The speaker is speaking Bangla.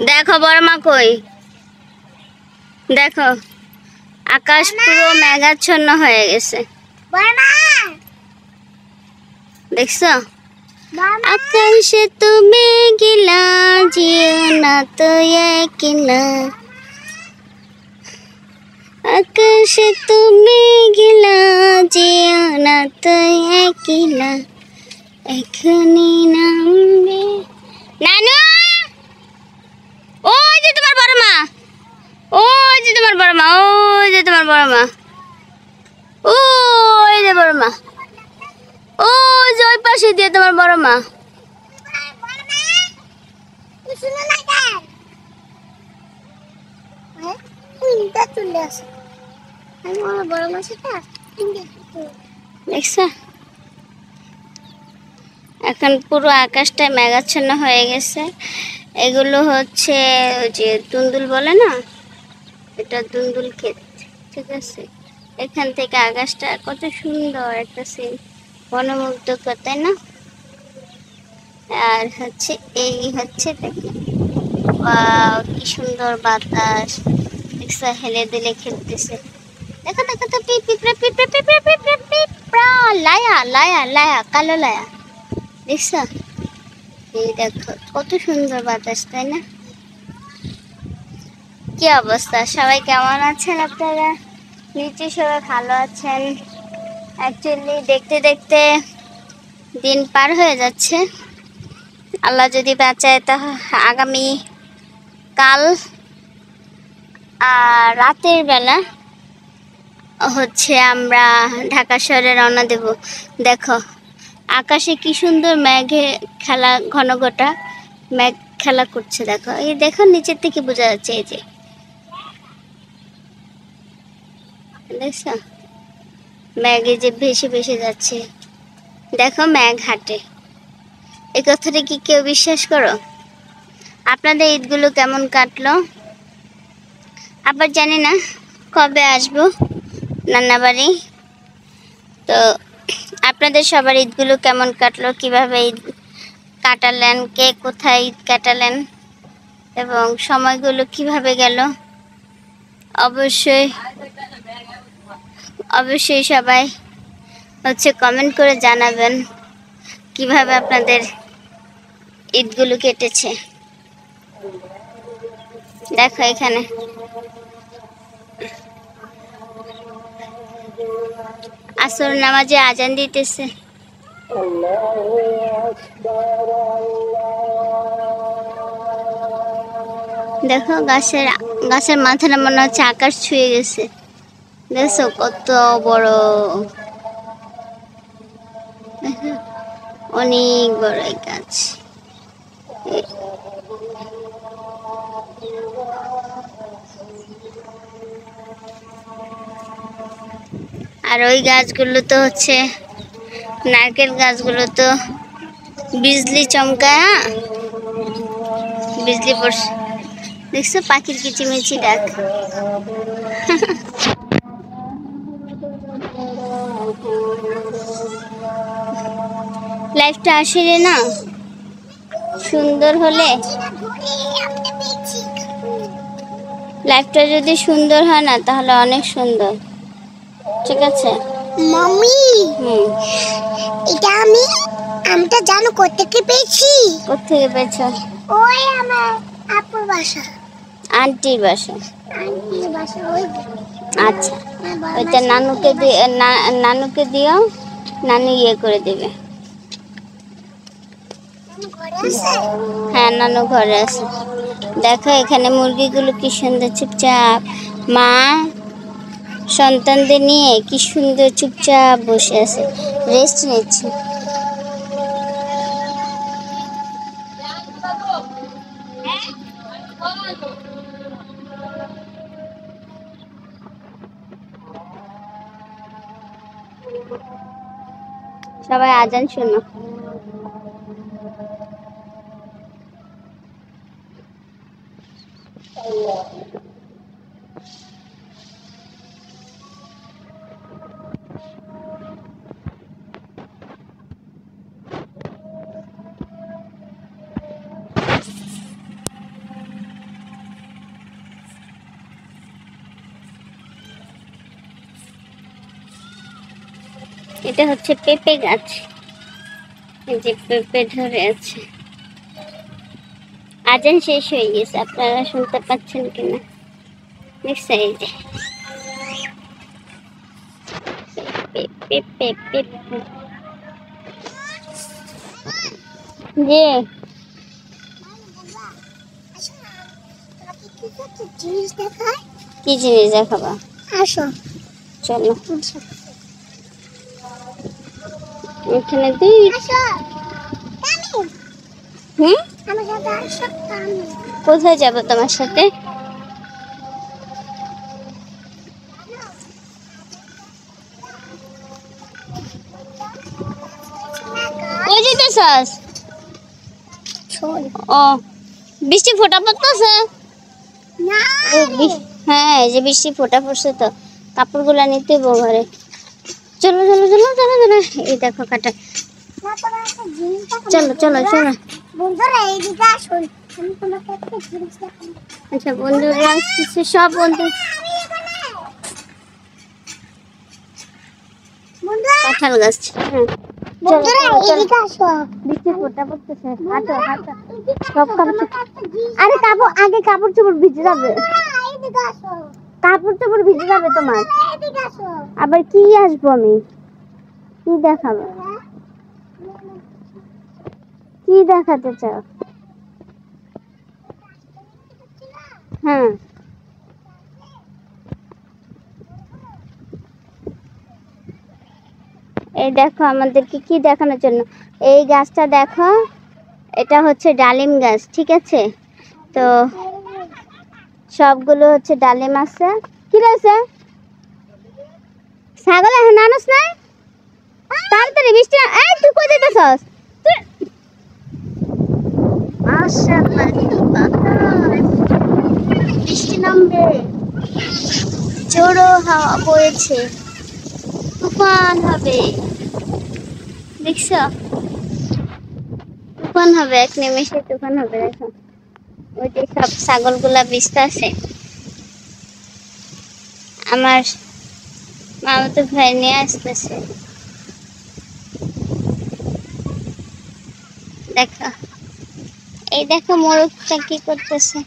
দেখো বড় মা কই, দেখো আকাশ পুরো মেঘাচ্ছন্ন হয়ে গেছে। দেখছো আকাশে তুমি গিলা জিও না তো একলা, আকাশে তুমি গিলা জিও না তো একলা, এখানে নামবে। নানু ওই যে তোমার বড় মা, ওই যে তোমার বড় মা, ওই যে তোমার বড় মা, ওই যে বড় মা, ওই যে ওই পাশে দিয়ে তোমার বড় মা। দেখছো এখন পুরো আকাশটা মেঘাচ্ছন্ন হয়ে গেছে। এগুলো হচ্ছে ওই যে দুন্দুল বলে না, এটা দুন্দুল ক্ষেত, ঠিক আছে। এখান থেকে আকাশটা কত সুন্দর একটা সিন, মনোমুগ্ধকর, তাই না? আর হচ্ছে এই হচ্ছে ওয়াও কি সুন্দর বাতাস, দেখছো হেলে দিলে খেলতেছে। দেখো দেখো তো পিঁপড়া পিঁপড়া পিঁপড়া পিঁপড়া পিঁপড়া, লায়া লায়া লায়া কালো লায়া, দেখছো? এই দেখো কত সুন্দর বাতাস, তাই না? কি অবস্থা, সবাই কেমন আছেন আপনারা? নিশ্চয়ই সবাই ভালো আছেন। অ্যাকচুয়ালি দেখতে দেখতে দিন পার হয়ে যাচ্ছে। আল্লাহ যদি বাঁচায় তা আগামী কাল রাতের বেলা হচ্ছে আমরা ঢাকা শহরে রওনা দেব। দেখো আকাশে কি সুন্দর মেঘে খেলা, ঘন ঘটা মেঘ খেলা করছে। দেখো এই দেখো নিচের থেকে বোঝা যাচ্ছে, এই যে দেখছো মেঘে যে ভেসে ভেসে যাচ্ছে। দেখো মেঘ হাঁটে, এই কথাটা কি কেউ বিশ্বাস করো? আপনাদের ঈদগুলো কেমন কাটলো? আবার জানি না কবে আসবো নানা বাড়ি। তো আপনাদের সবার ঈদগুলো কেমন কাটলো, কিভাবে ঈদ কাটালেন, কে কোথায় ঈদ কাটালেন এবং সময়গুলো কিভাবে গেল, অবশ্যই অবশ্যই সবাই হচ্ছে কমেন্ট করে জানাবেন কিভাবে আপনাদের ঈদগুলো কেটেছে। দেখো এখানে আসর নামাজে আজান দিতেছে। দেখো গাছের মাথাটা মনে হচ্ছে আকাশ ছুঁয়ে গেছে। দেখছো কত বড়, অনেক বড় এই গাছ। আর ওই গাছগুলো তো হচ্ছে নারকেল গাছগুলো তো বিজলি চমকায়, বিজলি পড়ছে। দেখছো পাখির কিচিমিচি ডাক। লাইফটা আসলে না সুন্দর হলে, লাইফটা যদি সুন্দর হয় না তাহলে অনেক সুন্দর, ঠিক আছে মাম্মি? এটা আমটা জানো কোত্থেকে পেয়েছি? কোত্থেকে পেয়েছো? ওই আমার আপুর বাসা, আন্টির বাসা। আন্টির বাসা ওই। আচ্ছা ওইটা নানুকে দিও, নানু ইয়ে করে দেবে। হ্যাঁ নানু ঘরে আছে। দেখো এখানে মুরগিগুলো কি সুন্দর চুপচাপ, মা সন্তানদের নিয়ে কি সুন্দর চুপচাপ বসে আছে, রেস্ট নিচ্ছে। সবাই আজান শোনো। এটা হচ্ছে পেঁপে গাছ, এই যে পেঁপে ধরে আছে। আজান শেষ হয়ে গেছে, আপনারা শুনতে পাচ্ছেন কিনা দেখছে? এই যে পেঁপে পেঁপে যে জিনিস দেখায়। কি জিনিস দেখাবা? আসো চলো। আসো এখানে দুই আসো হুম আমার সাথে আসো কামি। কোথায় যাব তোমার সাথে? কই যেতেছস? ও বৃষ্টি ফোঁটা পড়তেছে না হ্যাঁ, এই যে বৃষ্টি ফোঁটা পড়ছে তো কাপড়গুলা নিতে হইব ঘরে। চলো চলো চলো চলো চলো। এই দেখো কাটা। না তোমার একটা জিনিস দেখাবো। চলো চলো চলো। বন্ধুরা এইদিকে আসুন, আমি তোমাকে একটা জিনিস দেখাবো। আচ্ছা বন্ধুরা আসছে, সব বন্ধু। বন্ধুরা কাঁঠাল গাছ। হ্যাঁ বন্ধুরা এইদিকে আসো। বৃষ্টি ফোঁটা পড়তেছে, হাঁটো হাঁটো। সব কাপড়, আরে কাপড় আগে, কাপড় চোপড় ভিজে যাবে, এইদিকে আসো। কাপড় চোপড় ভিজে যাবে তোমার। এইদিকে আসো। আবার কি আসবো আমি? কি দেখাবো? কি দেখাতে চাও? হ্যাঁ এই দেখো আমাদেরকে কি দেখানোর জন্য, এই গাছটা দেখো, এটা হচ্ছে ডালিম গাছ, ঠিক আছে? তো সবগুলো হচ্ছে ডালিম আছে। কি রয়েছে? ছাগল এখন আনস না, তাড়াতাড়ি বৃষ্টি। এই তুই কই যেতেছস? বৃষ্টি নামবে, জোরো হাওয়া বইছে, তুফান হবে, দেখছ? তুফান হবে, এক নিমেষে তুফান হবে। দেখো ওই যে সব ছাগলগুলা ভিজতে আছে। আমার মামাতো ভাই নিয়ে আসতেছে। দেখো এই দেখো মোরগটা কি করতেছে।